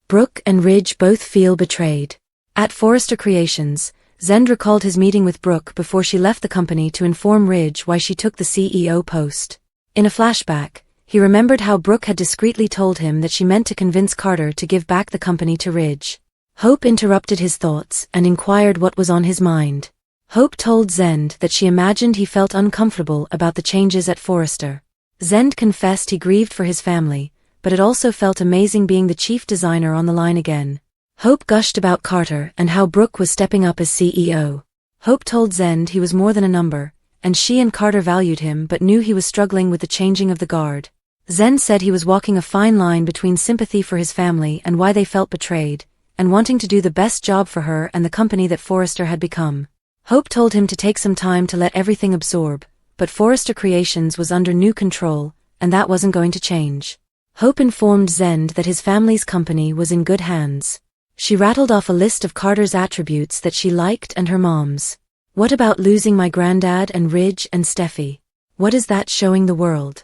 Brooke and Ridge both feel betrayed. At Forrester Creations, Zend recalled his meeting with Brooke before she left the company to inform Ridge why she took the CEO post. In a flashback, he remembered how Brooke had discreetly told him that she meant to convince Carter to give back the company to Ridge. Hope interrupted his thoughts and inquired what was on his mind. Hope told Zend that she imagined he felt uncomfortable about the changes at Forrester. Zend confessed he grieved for his family, but it also felt amazing being the chief designer on the line again. Hope gushed about Carter and how Brooke was stepping up as CEO. Hope told Zend he was more than a number, and she and Carter valued him but knew he was struggling with the changing of the guard. Zend said he was walking a fine line between sympathy for his family and why they felt betrayed, and wanting to do the best job for her and the company that Forrester had become. Hope told him to take some time to let everything absorb, but Forrester Creations was under new control, and that wasn't going to change. Hope informed Zend that his family's company was in good hands. She rattled off a list of Carter's attributes that she liked and her mom's. What about losing my granddad and Ridge and Steffi? What is that showing the world?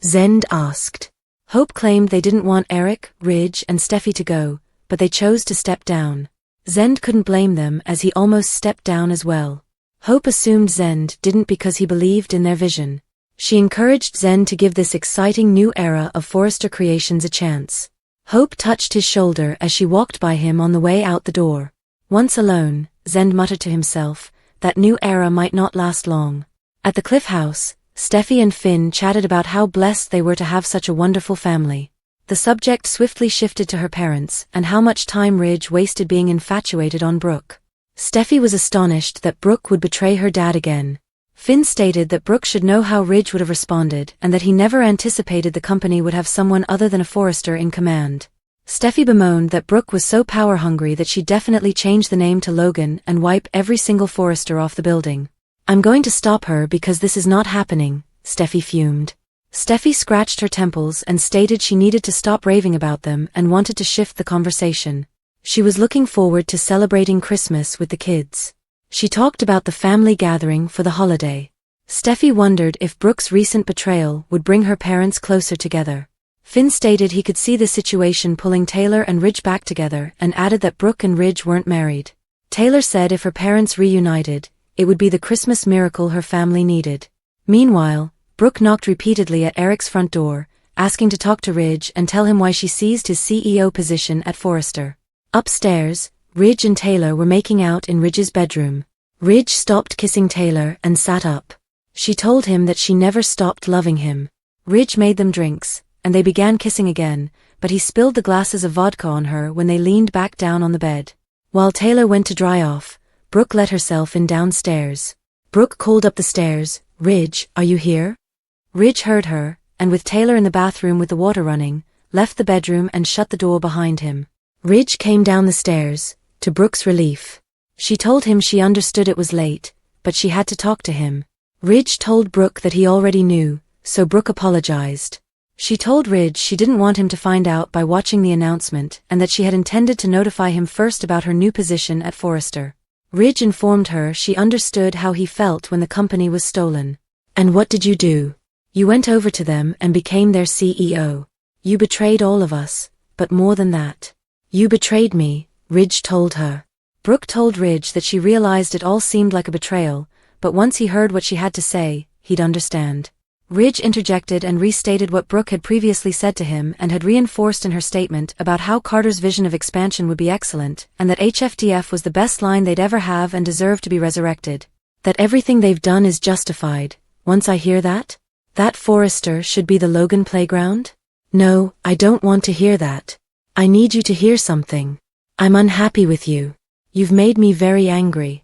Zend asked. Hope claimed they didn't want Eric, Ridge and Steffi to go, but they chose to step down. Zend couldn't blame them as he almost stepped down as well. Hope assumed Zend didn't because he believed in their vision. She encouraged Zend to give this exciting new era of Forrester Creations a chance. Hope touched his shoulder as she walked by him on the way out the door. Once alone, Zend muttered to himself, that new era might not last long. At the Cliff House, Steffi and Finn chatted about how blessed they were to have such a wonderful family. The subject swiftly shifted to her parents and how much time Ridge wasted being infatuated on Brooke. Steffi was astonished that Brooke would betray her dad again. Finn stated that Brooke should know how Ridge would have responded and that he never anticipated the company would have someone other than a Forrester in command. Steffi bemoaned that Brooke was so power-hungry that she'd definitely change the name to Logan and wipe every single Forrester off the building. I'm going to stop her because this is not happening, Steffi fumed. Steffi scratched her temples and stated she needed to stop raving about them and wanted to shift the conversation. She was looking forward to celebrating Christmas with the kids. She talked about the family gathering for the holiday. Steffi wondered if Brooke's recent betrayal would bring her parents closer together. Finn stated he could see the situation pulling Taylor and Ridge back together and added that Brooke and Ridge weren't married. Taylor said if her parents reunited, it would be the Christmas miracle her family needed. Meanwhile, Brooke knocked repeatedly at Eric's front door, asking to talk to Ridge and tell him why she seized his CEO position at Forrester. Upstairs, Ridge and Taylor were making out in Ridge's bedroom. Ridge stopped kissing Taylor and sat up. She told him that she never stopped loving him. Ridge made them drinks, and they began kissing again, but he spilled the glasses of vodka on her when they leaned back down on the bed. While Taylor went to dry off, Brooke let herself in downstairs. Brooke called up the stairs, "Ridge, are you here?" Ridge heard her, and with Taylor in the bathroom with the water running, left the bedroom and shut the door behind him. Ridge came down the stairs, to Brooke's relief. She told him she understood it was late, but she had to talk to him. Ridge told Brooke that he already knew, so Brooke apologized. She told Ridge she didn't want him to find out by watching the announcement and that she had intended to notify him first about her new position at Forrester. Ridge informed her she understood how he felt when the company was stolen. "And what did you do? You went over to them and became their CEO. You betrayed all of us, but more than that. You betrayed me," Ridge told her. Brooke told Ridge that she realized it all seemed like a betrayal, but once he heard what she had to say, he'd understand. Ridge interjected and restated what Brooke had previously said to him and had reinforced in her statement about how Carter's vision of expansion would be excellent and that HFDF was the best line they'd ever have and deserved to be resurrected. That everything they've done is justified. Once I hear that? That Forrester should be the Logan playground? No, I don't want to hear that. I need you to hear something. I'm unhappy with you. You've made me very angry.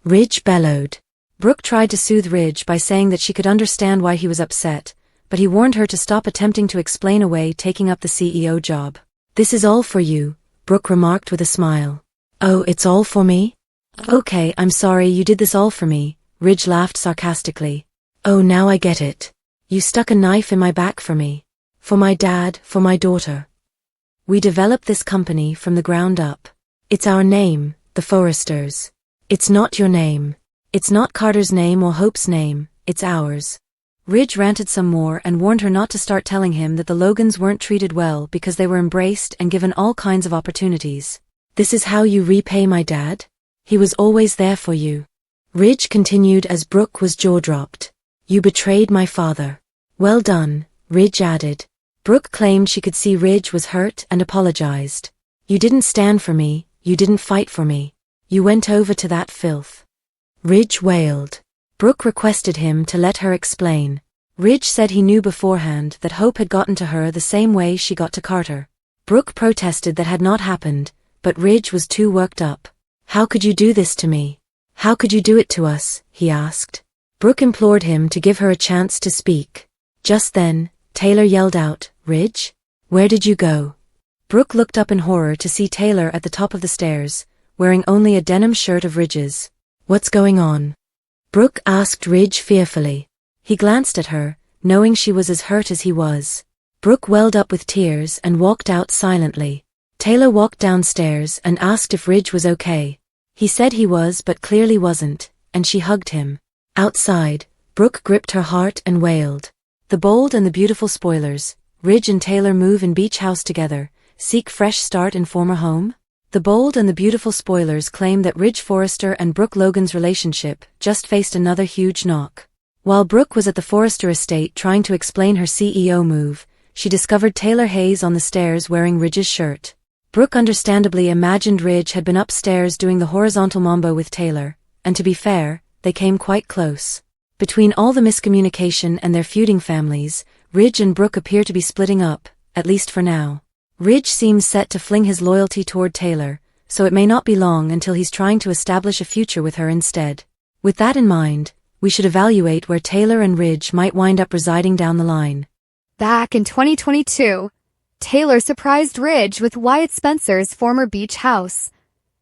Ridge bellowed. Brooke tried to soothe Ridge by saying that she could understand why he was upset, but he warned her to stop attempting to explain away taking up the CEO job. "This is all for you," Brooke remarked with a smile. "Oh, it's all for me? Okay, I'm sorry you did this all for me," Ridge laughed sarcastically. "Oh, now I get it. You stuck a knife in my back for me. For my dad, for my daughter. We developed this company from the ground up. It's our name, the Forresters. It's not your name. It's not Carter's name or Hope's name, it's ours. Ridge ranted some more and warned her not to start telling him that the Logans weren't treated well because they were embraced and given all kinds of opportunities. "This is how you repay my dad? He was always there for you." Ridge continued as Brooke was jaw-dropped. "You betrayed my father." "Well done," Ridge added. Brooke claimed she could see Ridge was hurt and apologized. "You didn't stand for me, you didn't fight for me. You went over to that filth." Ridge wailed. Brooke requested him to let her explain. Ridge said he knew beforehand that Hope had gotten to her the same way she got to Carter. Brooke protested that had not happened, but Ridge was too worked up. "How could you do this to me? How could you do it to us?" he asked. Brooke implored him to give her a chance to speak. Just then, Taylor yelled out, "Ridge? Where did you go?" Brooke looked up in horror to see Taylor at the top of the stairs, wearing only a denim shirt of Ridge's. "What's going on?" Brooke asked Ridge fearfully. He glanced at her, knowing she was as hurt as he was. Brooke welled up with tears and walked out silently. Taylor walked downstairs and asked if Ridge was okay. He said he was but clearly wasn't, and she hugged him. Outside, Brooke gripped her heart and wailed. The bold and the beautiful spoilers, Ridge and Taylor move in beach house together, seek fresh start in former home? The bold and the beautiful spoilers claim that Ridge Forrester and Brooke Logan's relationship just faced another huge knock. While Brooke was at the Forrester estate trying to explain her CEO move, she discovered Taylor Hayes on the stairs wearing Ridge's shirt. Brooke understandably imagined Ridge had been upstairs doing the horizontal mambo with Taylor, and to be fair, they came quite close. Between all the miscommunication and their feuding families, Ridge and Brooke appear to be splitting up, at least for now. Ridge seems set to fling his loyalty toward Taylor, so it may not be long until he's trying to establish a future with her instead. With that in mind, we should evaluate where Taylor and Ridge might wind up residing down the line. Back in 2022, Taylor surprised Ridge with Wyatt Spencer's former beach house,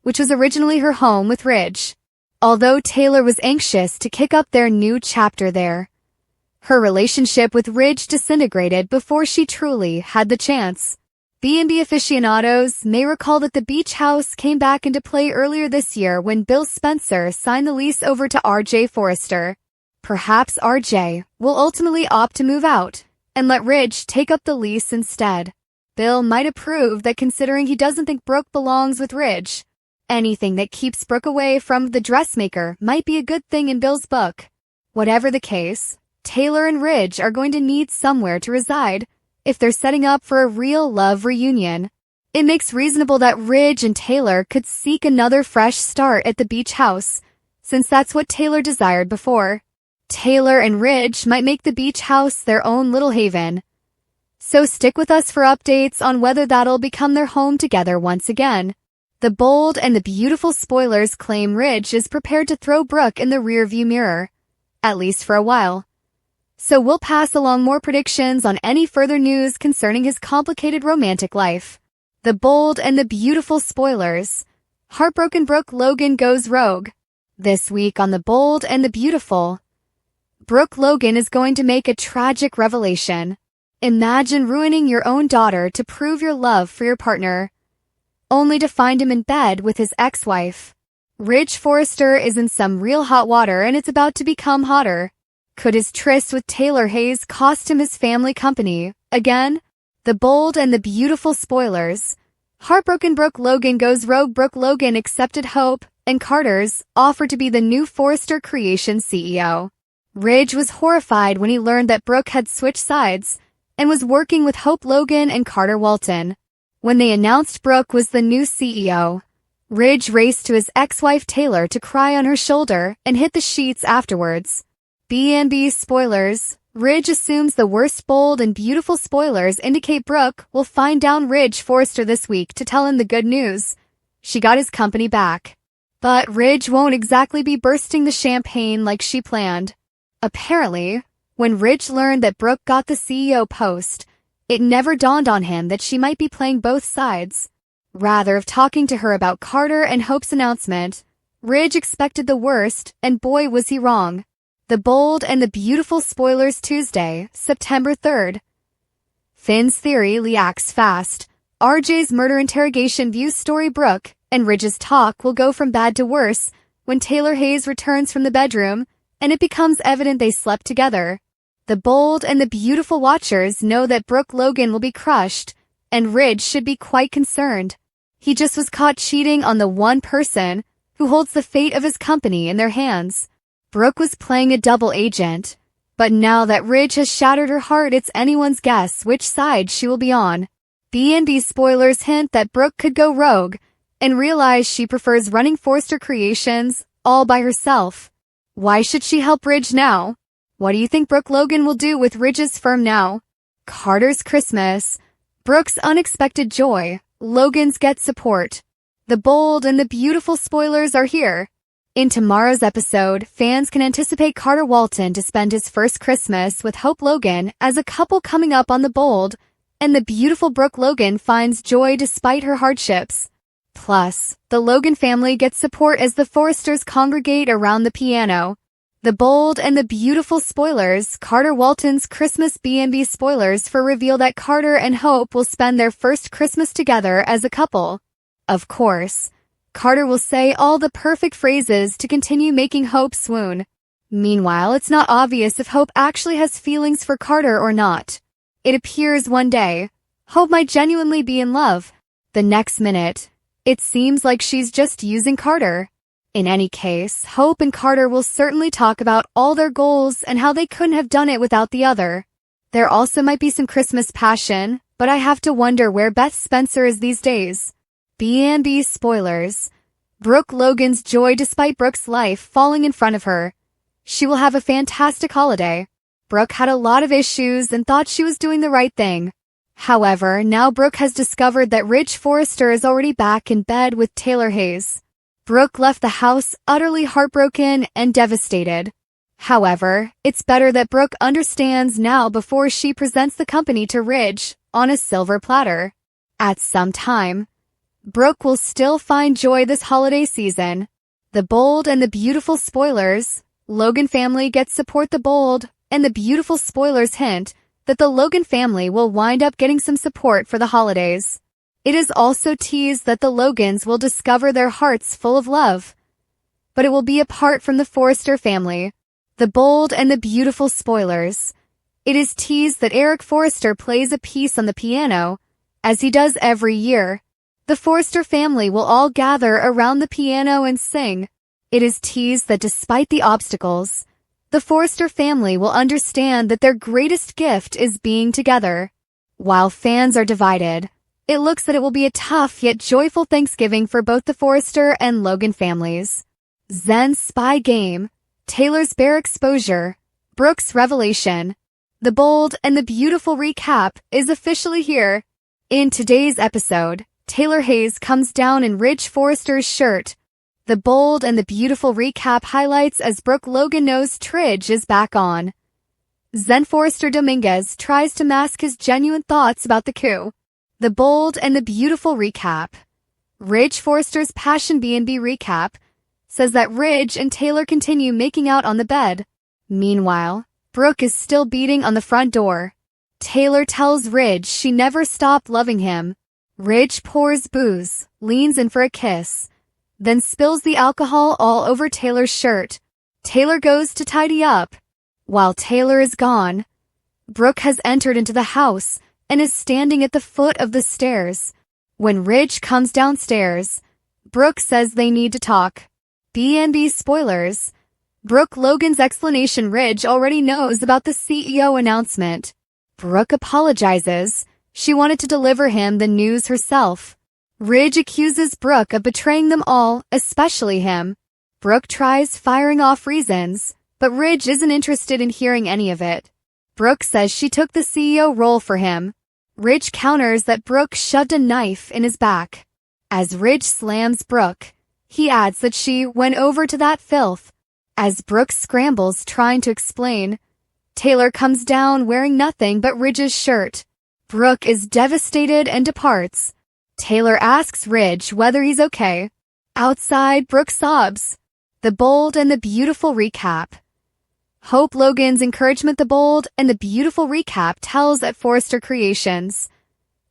which was originally her home with Ridge. Although Taylor was anxious to kick up their new chapter there, her relationship with Ridge disintegrated before she truly had the chance. B&B aficionados may recall that the beach house came back into play earlier this year when Bill Spencer signed the lease over to RJ Forrester. Perhaps RJ will ultimately opt to move out and let Ridge take up the lease instead. Bill might approve that, considering he doesn't think Brooke belongs with Ridge. Anything that keeps Brooke away from the dressmaker might be a good thing in Bill's book. Whatever the case, Taylor and Ridge are going to need somewhere to reside if they're setting up for a real love reunion. It makes reasonable that Ridge and Taylor could seek another fresh start at the beach house, since that's what Taylor desired before. Taylor and Ridge might make the beach house their own little haven. So stick with us for updates on whether that'll become their home together once again. The bold and the beautiful spoilers claim Ridge is prepared to throw Brooke in the rearview mirror, at least for a while. So we'll pass along more predictions on any further news concerning his complicated romantic life. The bold and the beautiful spoilers. Heartbroken Brooke Logan goes rogue. This week on The Bold and the Beautiful, Brooke Logan is going to make a tragic revelation. Imagine ruining your own daughter to prove your love for your partner, only to find him in bed with his ex-wife. Ridge Forrester is in some real hot water, and it's about to become hotter. Could his tryst with Taylor Hayes cost him his family company again? The bold and the beautiful spoilers. Heartbroken Brooke Logan goes rogue. Brooke Logan accepted Hope and Carter's offer to be the new Forrester Creation CEO. Ridge was horrified when he learned that Brooke had switched sides and was working with Hope Logan and Carter Walton. When they announced Brooke was the new CEO, Ridge raced to his ex-wife Taylor to cry on her shoulder and hit the sheets afterwards. B&B spoilers. Ridge assumes the worst. Bold and beautiful spoilers indicate Brooke will find down Ridge Forrester this week to tell him the good news. She got his company back. But Ridge won't exactly be bursting the champagne like she planned. Apparently, when Ridge learned that Brooke got the CEO post, it never dawned on him that she might be playing both sides. Rather of talking to her about Carter and Hope's announcement, Ridge expected the worst, and boy was he wrong. The bold and the beautiful spoilers. Tuesday, September 3rd. Finn's theory reacts fast. RJ's murder interrogation views story. Brooke and Ridge's talk will go from bad to worse when Taylor Hayes returns from the bedroom and it becomes evident they slept together. The bold and the beautiful watchers know that Brooke Logan will be crushed, and Ridge should be quite concerned. He just was caught cheating on the one person who holds the fate of his company in their hands. Brooke was playing a double agent, but now that Ridge has shattered her heart, it's anyone's guess which side she will be on. B&B spoilers hint that Brooke could go rogue and realize she prefers running Forrester Creations all by herself. Why should she help Ridge now? What do you think Brooke Logan will do with Ridge's firm now? Carter's Christmas. Brooke's unexpected joy. Logan's get support. The bold and the beautiful spoilers are here. In tomorrow's episode, fans can anticipate Carter Walton to spend his first Christmas with Hope Logan as a couple coming up on the bold, and the beautiful Brooke Logan finds joy despite her hardships. Plus, the Logan family gets support as the Forresters congregate around the piano. The bold and the beautiful spoilers, Carter Walton's Christmas B&B spoilers for reveal that Carter and Hope will spend their first Christmas together as a couple. Of course, Carter will say all the perfect phrases to continue making Hope swoon. Meanwhile, it's not obvious if Hope actually has feelings for Carter or not. It appears one day, Hope might genuinely be in love. The next minute, it seems like she's just using Carter. In any case, Hope and Carter will certainly talk about all their goals and how they couldn't have done it without the other. There also might be some Christmas passion, but I have to wonder where Beth Spencer is these days. B&B spoilers. Brooke Logan's joy despite Brooke's life falling in front of her. She will have a fantastic holiday. Brooke had a lot of issues and thought she was doing the right thing. However, now Brooke has discovered that Ridge Forrester is already back in bed with Taylor Hayes. Brooke left the house utterly heartbroken and devastated. However, it's better that Brooke understands now before she presents the company to Ridge on a silver platter. At some time, Brooke will still find joy this holiday season. The bold and the beautiful spoilers. Logan family gets support. The bold and the beautiful spoilers hint that the Logan family will wind up getting some support for the holidays. It is also teased that the Logans will discover their hearts full of love, but it will be apart from the Forrester family. The bold and the beautiful spoilers. It is teased that Eric Forrester plays a piece on the piano, as he does every year. The Forrester family will all gather around the piano and sing. It is teased that despite the obstacles, the Forrester family will understand that their greatest gift is being together. While fans are divided, it looks that it will be a tough yet joyful Thanksgiving for both the Forrester and Logan families. Zen's spy game. Taylor's bare exposure. Brooke's revelation. The bold and the beautiful recap is officially here. In today's episode, Taylor Hayes comes down in Ridge Forrester's shirt. The bold and the beautiful recap highlights as Brooke Logan knows Tridge is back on. Zen Forrester Dominguez tries to mask his genuine thoughts about the coup. The bold and the beautiful recap. Ridge Forrester's Passion B&B recap says that Ridge and Taylor continue making out on the bed. Meanwhile, Brooke is still beating on the front door. Taylor tells Ridge she never stopped loving him. Ridge pours booze, leans in for a kiss, then spills the alcohol all over Taylor's shirt. Taylor goes to tidy up. While Taylor is gone, Brooke has entered into the house and is standing at the foot of the stairs. When Ridge comes downstairs, Brooke says they need to talk. B&B spoilers. Brooke Logan's explanation. Ridge already knows about the CEO announcement. Brooke apologizes. She wanted to deliver him the news herself. Ridge accuses Brooke of betraying them all, especially him. Brooke tries firing off reasons, but Ridge isn't interested in hearing any of it. Brooke says she took the CEO role for him. Ridge counters that Brooke shoved a knife in his back. As Ridge slams Brooke, he adds that she went over to that filth. As Brooke scrambles trying to explain, Taylor comes down wearing nothing but Ridge's shirt. Brooke is devastated and departs. Taylor asks Ridge whether he's okay. Outside, Brooke sobs. The bold and the beautiful recap. Hope Logan's encouragement. The bold and the beautiful recap tells at Forrester Creations.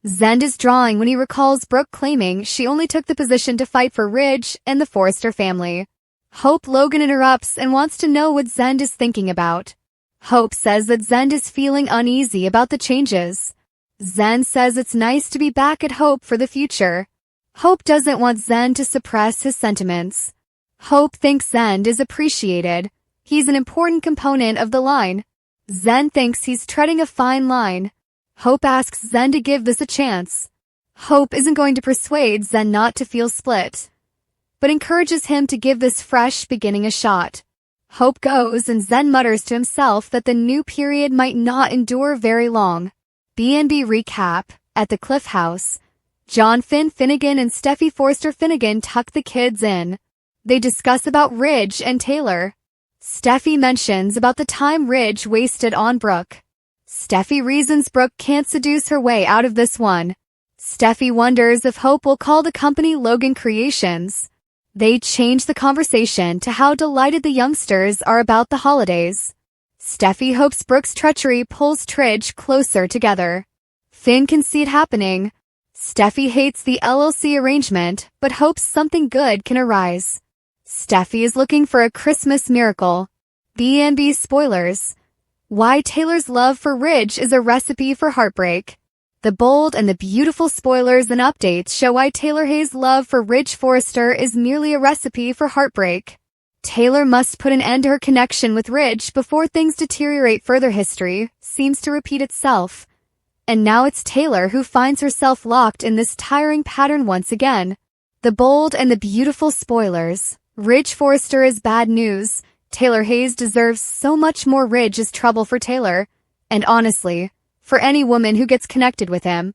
Zend is drawing when he recalls Brooke claiming she only took the position to fight for Ridge and the Forrester family. Hope Logan interrupts and wants to know what Zend is thinking about. Hope says that Zend is feeling uneasy about the changes. Zend says it's nice to be back at Hope for the future. Hope doesn't want Zend to suppress his sentiments. Hope thinks Zend is appreciated. He's an important component of the line. Zend thinks he's treading a fine line. Hope asks Zend to give this a chance. Hope isn't going to persuade Zend not to feel split, but encourages him to give this fresh beginning a shot. Hope goes and Zend mutters to himself that the new period might not endure very long. B&B recap. At the Cliff House, John Finnegan and Steffi Forrester Finnegan tuck the kids in. They discuss about Ridge and Taylor. Steffi mentions about the time Ridge wasted on Brooke. Steffi reasons Brooke can't seduce her way out of this one. Steffi wonders if Hope will call the company Logan Creations. They change the conversation to how delighted the youngsters are about the holidays. Steffi hopes Brooke's treachery pulls Tridge closer together. Finn can see it happening. Steffi hates the LLC arrangement, but hopes something good can arise. Steffi is looking for a Christmas miracle. B&B spoilers. Why Taylor's love for Ridge is a recipe for heartbreak. The bold and the beautiful spoilers and updates show why Taylor Hayes' love for Ridge Forrester is merely a recipe for heartbreak. Taylor must put an end to her connection with Ridge before things deteriorate further. History seems to repeat itself. And now it's Taylor who finds herself locked in this tiring pattern once again. The bold and the beautiful spoilers. Ridge Forrester is bad news. Taylor Hayes deserves so much more. Ridge is trouble for Taylor. And honestly, for any woman who gets connected with him.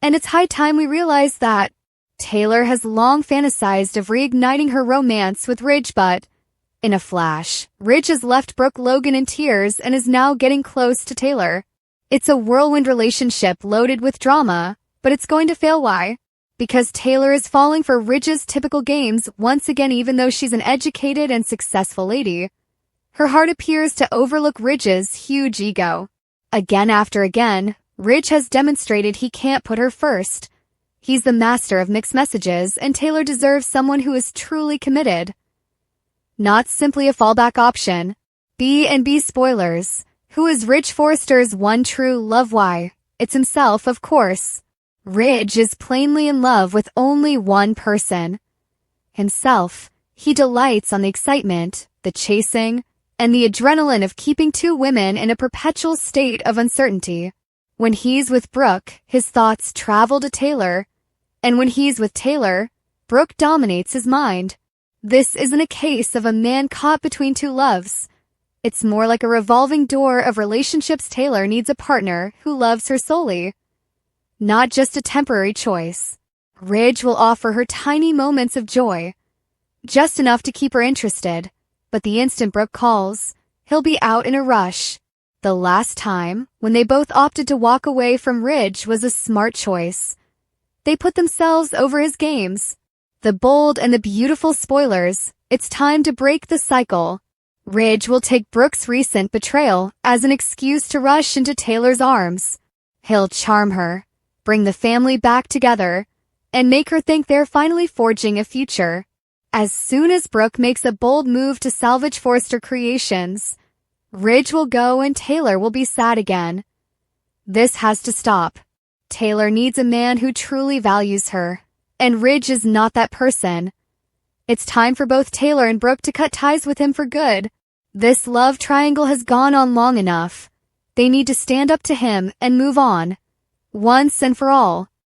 And it's high time we realize that. Taylor has long fantasized of reigniting her romance with Ridge, but in a flash, Ridge has left Brooke Logan in tears and is now getting close to Taylor. It's a whirlwind relationship loaded with drama, but it's going to fail. Why? Because Taylor is falling for Ridge's typical games once again. Even though she's an educated and successful lady, her heart appears to overlook Ridge's huge ego. Again after again, Ridge has demonstrated he can't put her first. He's the master of mixed messages, and Taylor deserves someone who is truly committed, not simply a fallback option. B&B spoilers. Who is Ridge Forrester's one true love? Why? It's himself, of course. Ridge is plainly in love with only one person. Himself. He delights on the excitement, the chasing, and the adrenaline of keeping two women in a perpetual state of uncertainty. When he's with Brooke, his thoughts travel to Taylor. And when he's with Taylor, Brooke dominates his mind. This isn't a case of a man caught between two loves. It's more like a revolving door of relationships. Taylor needs a partner who loves her solely, not just a temporary choice. Ridge will offer her tiny moments of joy, just enough to keep her interested, but the instant Brooke calls, he'll be out in a rush. The last time, when they both opted to walk away from Ridge, was a smart choice. They put themselves over his games. The bold and the beautiful spoilers. It's time to break the cycle. Ridge will take Brooke's recent betrayal as an excuse to rush into Taylor's arms. He'll charm her, bring the family back together, and make her think they're finally forging a future. As soon as Brooke makes a bold move to salvage Forrester Creations, Ridge will go and Taylor will be sad again. This has to stop. Taylor needs a man who truly values her, and Ridge is not that person. It's time for both Taylor and Brooke to cut ties with him for good. This love triangle has gone on long enough. They need to stand up to him and move on, once and for all.